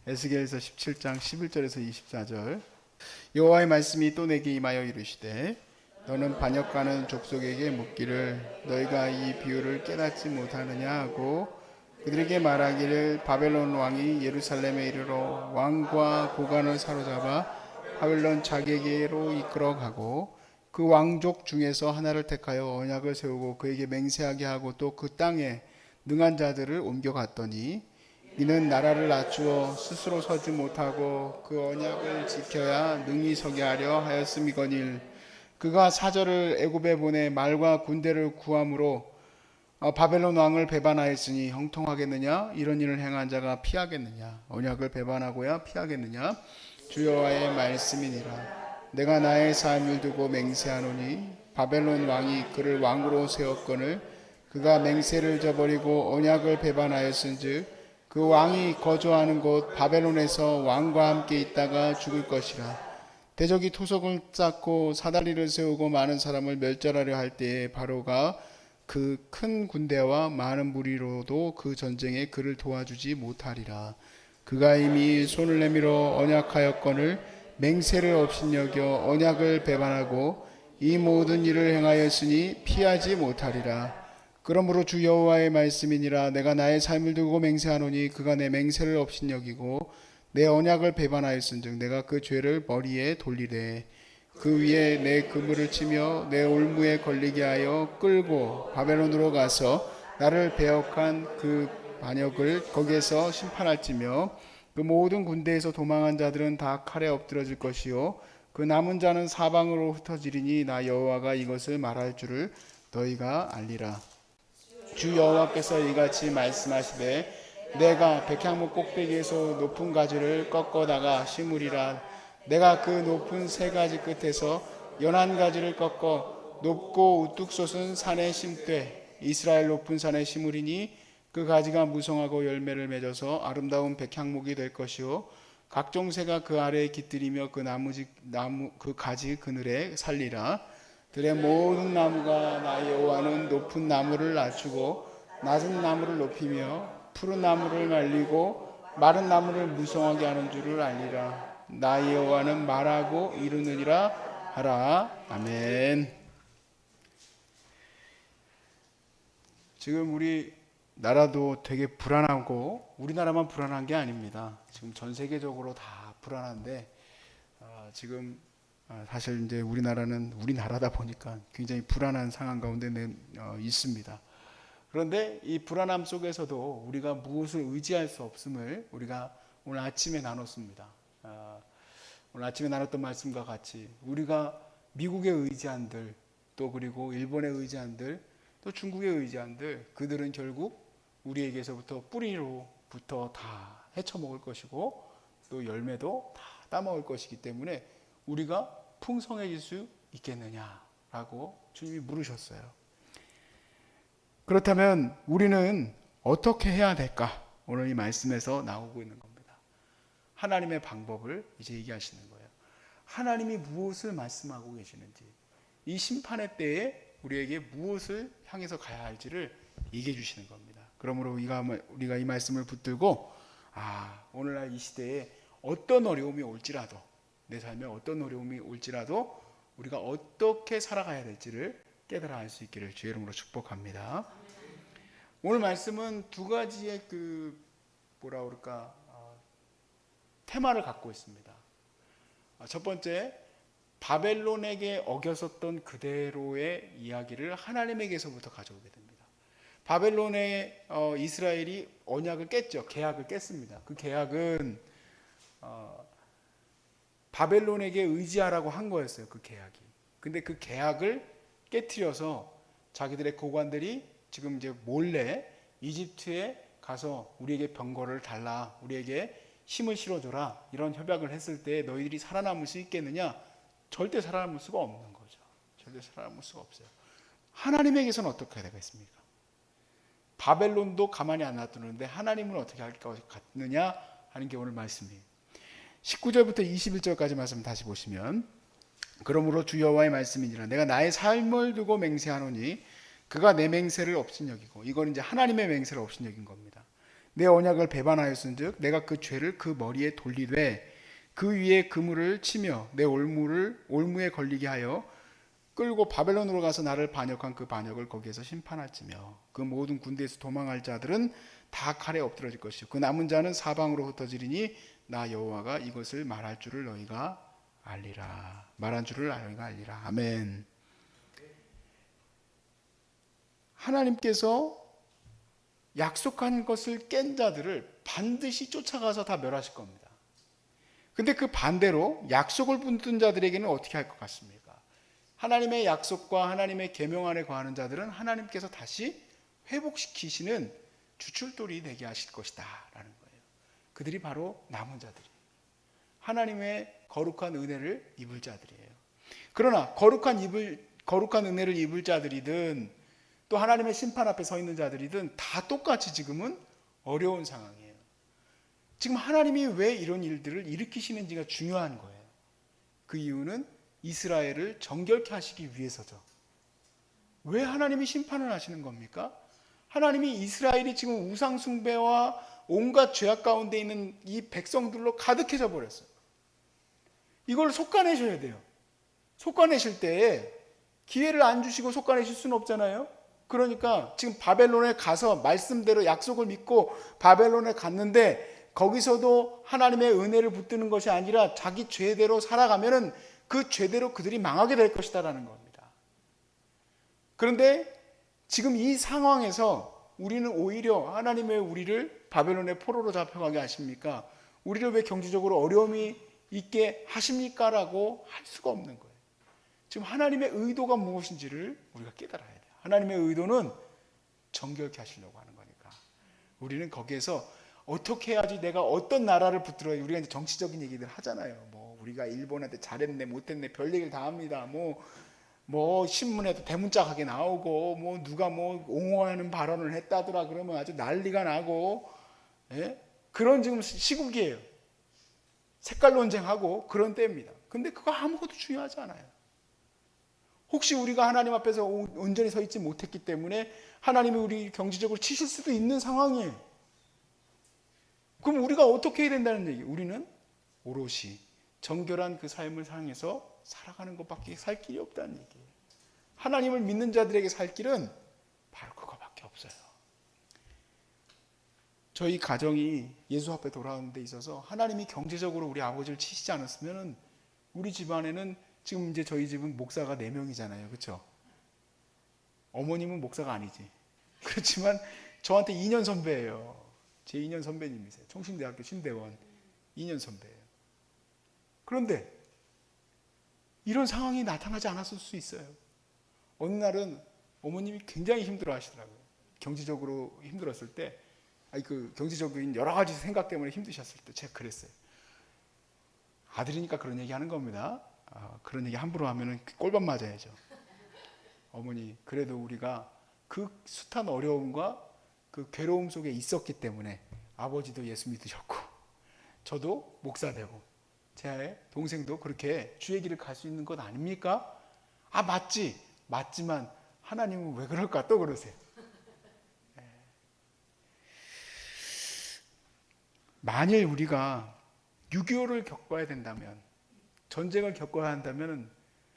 에스겔서 17장 11절에서 24절. 여호와의 말씀이 또 내게 임하여 이르시되 너는 반역하는 족속에게 묻기를 너희가 이 비유를 깨닫지 못하느냐 하고 그들에게 말하기를 바벨론 왕이 예루살렘에 이르러 왕과 고관을 사로잡아 바벨론 자기에게로 이끌어 가고 그 왕족 중에서 하나를 택하여 언약을 세우고 그에게 맹세하게 하고 또 그 땅에 능한 자들을 옮겨갔더니 이는 나라를 낮추어 스스로 서지 못하고 그 언약을 지켜야 능히 서게 하려 하였음이거늘 그가 사절을 애굽에 보내 말과 군대를 구함으로 바벨론 왕을 배반하였으니 형통하겠느냐? 이런 일을 행한 자가 피하겠느냐? 언약을 배반하고야 피하겠느냐? 주 여호와의 말씀이니라. 내가 나의 삶을 두고 맹세하노니 바벨론 왕이 그를 왕으로 세웠거늘 그가 맹세를 저버리고 언약을 배반하였은즉 그 왕이 거주하는 곳 바벨론에서 왕과 함께 있다가 죽을 것이라. 대적이 토속을 쌓고 사다리를 세우고 많은 사람을 멸절하려 할 때에 바로가 그 큰 군대와 많은 무리로도 그 전쟁에 그를 도와주지 못하리라. 그가 이미 손을 내밀어 언약하였거늘 맹세를 업신여겨 언약을 배반하고 이 모든 일을 행하였으니 피하지 못하리라. 그러므로 주 여호와의 말씀이니라. 내가 나의 삶을 두고 맹세하노니 그가 내 맹세를 업신여기고 내 언약을 배반하였은즉 내가 그 죄를 머리에 돌리되 그 위에 내 그물을 치며 내 올무에 걸리게 하여 끌고 바벨론으로 가서 나를 배역한 그 반역을 거기에서 심판할지며 그 모든 군대에서 도망한 자들은 다 칼에 엎드러질 것이요 그 남은 자는 사방으로 흩어지리니 나 여호와가 이것을 말할 줄을 너희가 알리라. 주 여호와께서 이같이 말씀하시되 내가 백향목 꼭대기에서 높은 가지를 꺾어다가 심으리라. 내가 그 높은 세 가지 끝에서 연한 가지를 꺾어 높고 우뚝 솟은 산에 심되 이스라엘 높은 산에 심으리니 그 가지가 무성하고 열매를 맺어서 아름다운 백향목이 될 것이요 각종 새가 그 아래에 깃들이며 그 나무 그 가지 그늘에 살리라. 들의 모든 나무가 나 여호와는 높은 나무를 낮추고 낮은 나무를 높이며 푸른 나무를 말리고 마른 나무를 무성하게 하는 줄을 알리라. 나 여호와는 말하고 이루느니라 하라. 아멘. 지금 우리 나라도 되게 불안하고 우리나라만 불안한 게 아닙니다. 지금 전 세계적으로 다 불안한데 지금 사실 이제 우리나라는 우리나라다 보니까 굉장히 불안한 상황 가운데 있습니다. 그런데 이 불안함 속에서도 우리가 무엇을 의지할 수 없음을 우리가 오늘 아침에 나눴습니다. 오늘 아침에 나눴던 말씀과 같이 우리가 미국에 의지한들 또 그리고 일본에 의지한들 또 중국에 의지한들 그들은 결국 우리에게서부터 뿌리로부터 다 헤쳐먹을 것이고 또 열매도 다 따먹을 것이기 때문에 우리가 풍성해질 수 있겠느냐라고 주님이 물으셨어요. 그렇다면 우리는 어떻게 해야 될까? 오늘 이 말씀에서 나오고 있는 겁니다. 하나님의 방법을 이제 얘기하시는 거예요. 하나님이 무엇을 말씀하고 계시는지, 이 심판의 때에 우리에게 무엇을 향해서 가야 할지를 얘기해 주시는 겁니다. 그러므로 우리가 이 말씀을 붙들고 오늘날 이 시대에 어떤 어려움이 올지라도 내 삶에 어떤 어려움이 올지라도 우리가 어떻게 살아가야 될지를 깨달아 알 수 있기를 주의 이름으로 축복합니다. 오늘 말씀은 두 가지의 테마를 갖고 있습니다. 첫 번째, 바벨론에게 어겼었던 그대로의 이야기를 하나님에게서부터 가져오게 됩니다. 바벨론의 이스라엘이 언약을 깼죠. 계약을 깼습니다. 그 계약은 바벨론에게 의지하라고 한 거였어요. 그 계약이. 근데 그 계약을 깨트려서 자기들의 고관들이 지금 이제 몰래 이집트에 가서 우리에게 병거를 달라, 우리에게 힘을 실어줘라, 이런 협약을 했을 때 너희들이 살아남을 수 있겠느냐? 절대 살아남을 수가 없는 거죠. 절대 살아남을 수가 없어요. 하나님에게서는 어떻게 되겠습니까? 바벨론도 가만히 안 놔두는데 하나님은 어떻게 할 것 같느냐 하는 게 오늘 말씀이에요. 19절부터 21절까지 말씀 다시 보시면 그러므로 주 여호와의 말씀이니라. 내가 나의 삶을 두고 맹세하노니 그가 내 맹세를 업신여기고, 이건 이제 하나님의 맹세를 업신여긴 겁니다. 내 언약을 배반하였은즉 내가 그 죄를 그 머리에 돌리되 그 위에 그물을 치며 내 올무에 걸리게 하여 끌고 바벨론으로 가서 나를 반역한 그 반역을 거기에서 심판할지며 그 모든 군대에서 도망할 자들은 다 칼에 엎드러질 것이요 그 남은 자는 사방으로 흩어지리니 나 여호와가 이것을 말할 줄을 너희가 알리라. 말한 줄을 너희가 알리라. 아멘. 하나님께서 약속한 것을 깬 자들을 반드시 쫓아가서 다 멸하실 겁니다. 근데 그 반대로 약속을 붙든 자들에게는 어떻게 할 것 같습니까? 하나님의 약속과 하나님의 계명 안에 거하는 자들은 하나님께서 다시 회복시키시는 주출돌이 되게 하실 것이다 라는 거예요. 그들이 바로 남은 자들이에요. 하나님의 거룩한 은혜를 입을 자들이에요. 그러나 거룩한 은혜를 입을 자들이든 또 하나님의 심판 앞에 서 있는 자들이든 다 똑같이 지금은 어려운 상황이에요. 지금 하나님이 왜 이런 일들을 일으키시는지가 중요한 거예요. 그 이유는 이스라엘을 정결케 하시기 위해서죠. 왜 하나님이 심판을 하시는 겁니까? 하나님이 이스라엘이 지금 우상 숭배와 온갖 죄악 가운데 있는 이 백성들로 가득해져 버렸어요. 이걸 솎아내셔야 돼요. 솎아내실 때에 기회를 안 주시고 솎아내실 수는 없잖아요. 그러니까 지금 바벨론에 가서 말씀대로 약속을 믿고 바벨론에 갔는데 거기서도 하나님의 은혜를 붙드는 것이 아니라 자기 죄대로 살아가면은 그 죄대로 그들이 망하게 될 것이다라는 겁니다. 그런데 지금 이 상황에서 우리는 오히려 하나님 왜 우리를 바벨론의 포로로 잡혀가게 하십니까? 우리를 왜 경제적으로 어려움이 있게 하십니까? 라고 할 수가 없는 거예요. 지금 하나님의 의도가 무엇인지를 우리가 깨달아야 돼요. 하나님의 의도는 정결케 하시려고 하는 거니까 우리는 거기에서 어떻게 해야지 내가 어떤 나라를 붙들어야 우리가 이제 정치적인 얘기들 하잖아요. 뭐 우리가 일본한테 잘했네 못했네 별 얘기를 다 합니다. 뭐 신문에도 대문짝하게 나오고 뭐 누가 뭐 옹호하는 발언을 했다더라 그러면 아주 난리가 나고 예? 그런 지금 시국이에요. 색깔 논쟁하고 그런 때입니다. 근데 그거 아무것도 중요하지 않아요. 혹시 우리가 하나님 앞에서 온전히 서 있지 못했기 때문에 하나님이 우리 경제적으로 치실 수도 있는 상황이에요. 그럼 우리가 어떻게 해야 된다는 얘기예요? 우리는 오롯이 정결한 그 삶을 향해서 살아가는 것밖에 살 길이 없다는 얘기예요. 하나님을 믿는 자들에게 살 길은 바로 그거밖에 없어요. 저희 가정이 예수 앞에 돌아오는 데 있어서 하나님이 경제적으로 우리 아버지를 치시지 않았으면 우리 집안에는 지금 이제 저희 집은 목사가 4명이잖아요. 그렇죠? 어머님은 목사가 아니지. 그렇지만 저한테 2년 선배예요. 제 2년 선배님이세요. 총신대학교 신대원 2년 선배예요. 그런데 이런 상황이 나타나지 않았을 수 있어요. 어느 날은 어머님이 굉장히 힘들어 하시더라고요. 경제적으로 힘들었을 때, 그 경제적인 여러 가지 생각 때문에 힘드셨을 때 제가 그랬어요. 아들이니까 그런 얘기 하는 겁니다. 그런 얘기 함부로 하면 꼴밥 맞아야죠. 어머니, 그래도 우리가 그 숱한 어려움과 그 괴로움 속에 있었기 때문에 아버지도 예수 믿으셨고 저도 목사 되고 제 동생도 그렇게 주의 길을 갈 수 있는 것 아닙니까? 맞지만 하나님은 왜 그럴까 또 그러세요. 만일 우리가 6.25를 겪어야 된다면, 전쟁을 겪어야 한다면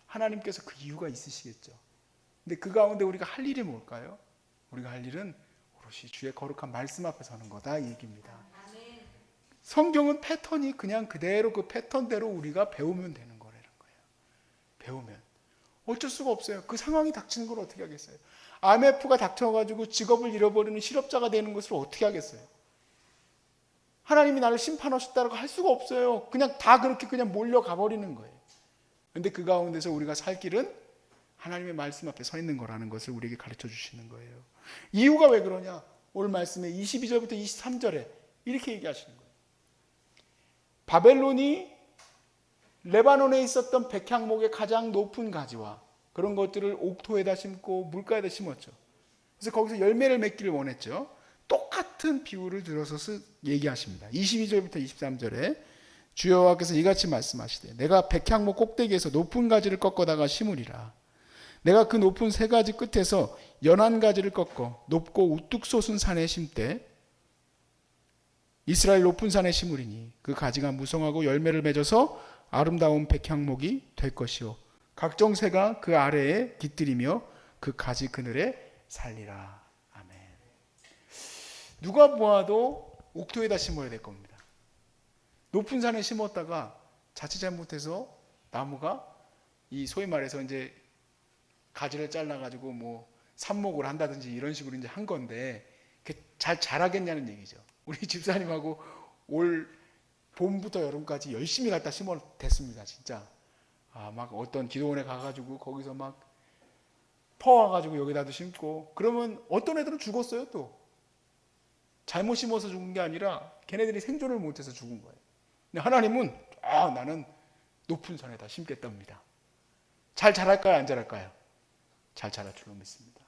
하나님께서 그 이유가 있으시겠죠. 근데 그 가운데 우리가 할 일이 뭘까요? 우리가 할 일은 오롯이 주의 거룩한 말씀 앞에 서는 거다 이 얘기입니다. 성경은 패턴이 그냥 그대로 그 패턴대로 우리가 배우면 되는 거라는 거예요. 배우면 어쩔 수가 없어요. 그 상황이 닥치는 걸 어떻게 하겠어요? IMF가 닥쳐가지고 직업을 잃어버리는 실업자가 되는 것을 어떻게 하겠어요? 하나님이 나를 심판하셨다고 할 수가 없어요. 그냥 다 그렇게 그냥 몰려가 버리는 거예요. 그런데 그 가운데서 우리가 살 길은 하나님의 말씀 앞에 서 있는 거라는 것을 우리에게 가르쳐 주시는 거예요. 이유가 왜 그러냐? 오늘 말씀에 22절부터 23절에 이렇게 얘기하시는 거예요. 바벨론이 레바논에 있었던 백향목의 가장 높은 가지와 그런 것들을 옥토에다 심고 물가에다 심었죠. 그래서 거기서 열매를 맺기를 원했죠. 똑같은 비유를 들어서 얘기하십니다. 22절부터 23절에 주 여호와께서 이같이 말씀하시되 내가 백향목 꼭대기에서 높은 가지를 꺾어다가 심으리라. 내가 그 높은 세 가지 끝에서 연한 가지를 꺾어 높고 우뚝 솟은 산에 심되 이스라엘 높은 산에 심으리니 그 가지가 무성하고 열매를 맺어서 아름다운 백향목이 될 것이요 각종 새가 그 아래에 깃들이며 그 가지 그늘에 살리라. 아멘. 누가 보아도 옥토에다 심어야 될 겁니다. 높은 산에 심었다가 자칫 잘못해서 나무가 이 소위 말해서 이제 가지를 잘라가지고 뭐 삽목을 한다든지 이런 식으로 이제 한 건데 잘 자라겠냐는 얘기죠. 우리 집사님하고 올 봄부터 여름까지 열심히 갖다 심어 댔습니다. 진짜. 막 어떤 기도원에 가가지고 거기서 막 퍼와가지고 여기다도 심고 그러면 어떤 애들은 죽었어요. 또 잘못 심어서 죽은 게 아니라 걔네들이 생존을 못해서 죽은 거예요. 근데 하나님은 나는 높은 산에다 심겠답니다. 잘 자랄까요? 안 자랄까요? 잘 자랄 줄로 믿습니다.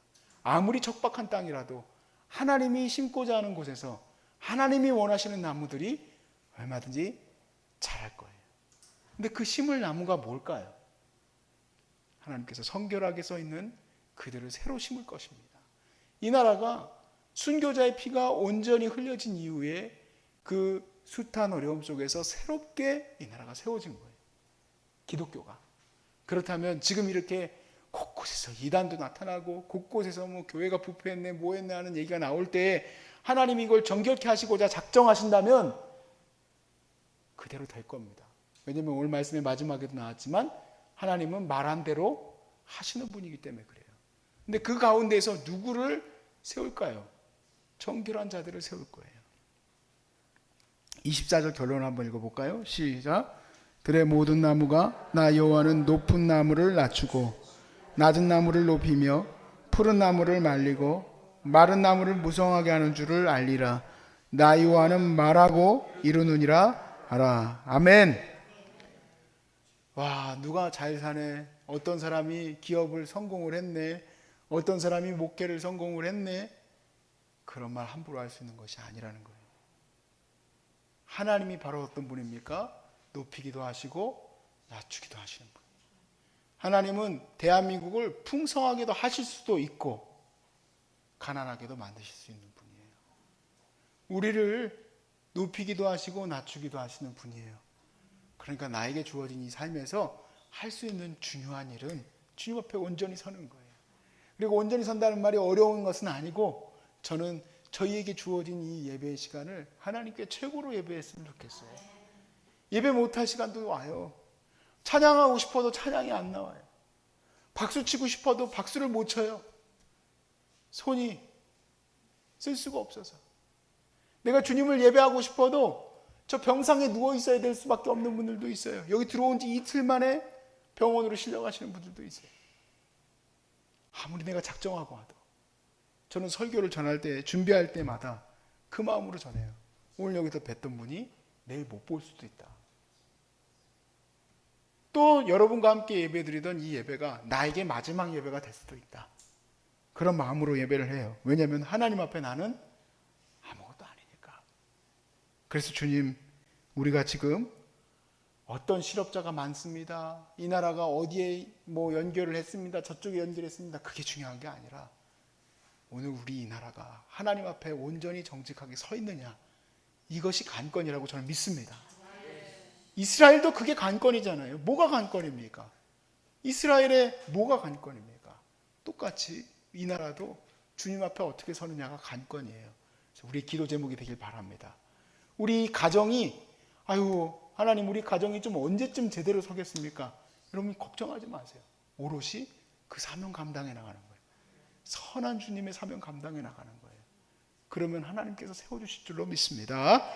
아무리 척박한 땅이라도 하나님이 심고자 하는 곳에서 하나님이 원하시는 나무들이 얼마든지 자랄 거예요. 근데 그 심을 나무가 뭘까요? 하나님께서 성결하게 써 있는 그들을 새로 심을 것입니다. 이 나라가 순교자의 피가 온전히 흘려진 이후에 그 숱한 어려움 속에서 새롭게 이 나라가 세워진 거예요. 기독교가. 그렇다면 지금 이렇게 곳곳에서 이단도 나타나고 곳곳에서 뭐 교회가 부패했네 뭐했네 하는 얘기가 나올 때 하나님이 이걸 정결케 하시고자 작정하신다면 그대로 될 겁니다. 왜냐하면 오늘 말씀의 마지막에도 나왔지만 하나님은 말한 대로 하시는 분이기 때문에 그래요. 근데 그 가운데서 누구를 세울까요? 정결한 자들을 세울 거예요. 24절 결론 한번 읽어볼까요? 시작. 들의 모든 나무가 나 여호와는 높은 나무를 낮추고 낮은 나무를 높이며 푸른 나무를 말리고 마른 나무를 무성하게 하는 줄을 알리라. 나 여호와는 말하고 이루느니라 하라. 아멘. 와, 누가 잘 사네. 어떤 사람이 기업을 성공을 했네. 어떤 사람이 목회를 성공을 했네. 그런 말 함부로 할 수 있는 것이 아니라는 거예요. 하나님이 바로 어떤 분입니까? 높이기도 하시고 낮추기도 하시는 분. 하나님은 대한민국을 풍성하게도 하실 수도 있고 가난하게도 만드실 수 있는 분이에요. 우리를 높이기도 하시고 낮추기도 하시는 분이에요. 그러니까 나에게 주어진 이 삶에서 할 수 있는 중요한 일은 주님 앞에 온전히 서는 거예요. 그리고 온전히 선다는 말이 어려운 것은 아니고 저는 저희에게 주어진 이 예배의 시간을 하나님께 최고로 예배했으면 좋겠어요. 예배 못할 시간도 와요. 찬양하고 싶어도 찬양이 안 나와요. 박수 치고 싶어도 박수를 못 쳐요. 손이 쓸 수가 없어서. 내가 주님을 예배하고 싶어도 저 병상에 누워 있어야 될 수밖에 없는 분들도 있어요. 여기 들어온 지 이틀 만에 병원으로 실려가시는 분들도 있어요. 아무리 내가 작정하고 와도 저는 설교를 전할 때 준비할 때마다 그 마음으로 전해요. 오늘 여기서 뵀던 분이 내일 못 볼 수도 있다. 또 여러분과 함께 예배드리던 이 예배가 나에게 마지막 예배가 될 수도 있다. 그런 마음으로 예배를 해요. 왜냐하면 하나님 앞에 나는 아무것도 아니니까. 그래서 주님, 우리가 지금 어떤 실업자가 많습니다. 이 나라가 어디에 뭐 연결을 했습니다. 저쪽에 연결했습니다. 그게 중요한 게 아니라 오늘 우리 이 나라가 하나님 앞에 온전히 정직하게 서 있느냐, 이것이 관건이라고 저는 믿습니다. 이스라엘도 그게 관건이잖아요. 뭐가 관건입니까? 이스라엘의 뭐가 관건입니까? 똑같이 이 나라도 주님 앞에 어떻게 서느냐가 관건이에요. 우리 기도 제목이 되길 바랍니다. 우리 가정이 하나님 우리 가정이 좀 언제쯤 제대로 서겠습니까? 여러분 걱정하지 마세요. 오롯이 그 사명 감당해 나가는 거예요. 선한 주님의 사명 감당해 나가는 거예요. 그러면 하나님께서 세워주실 줄로 믿습니다.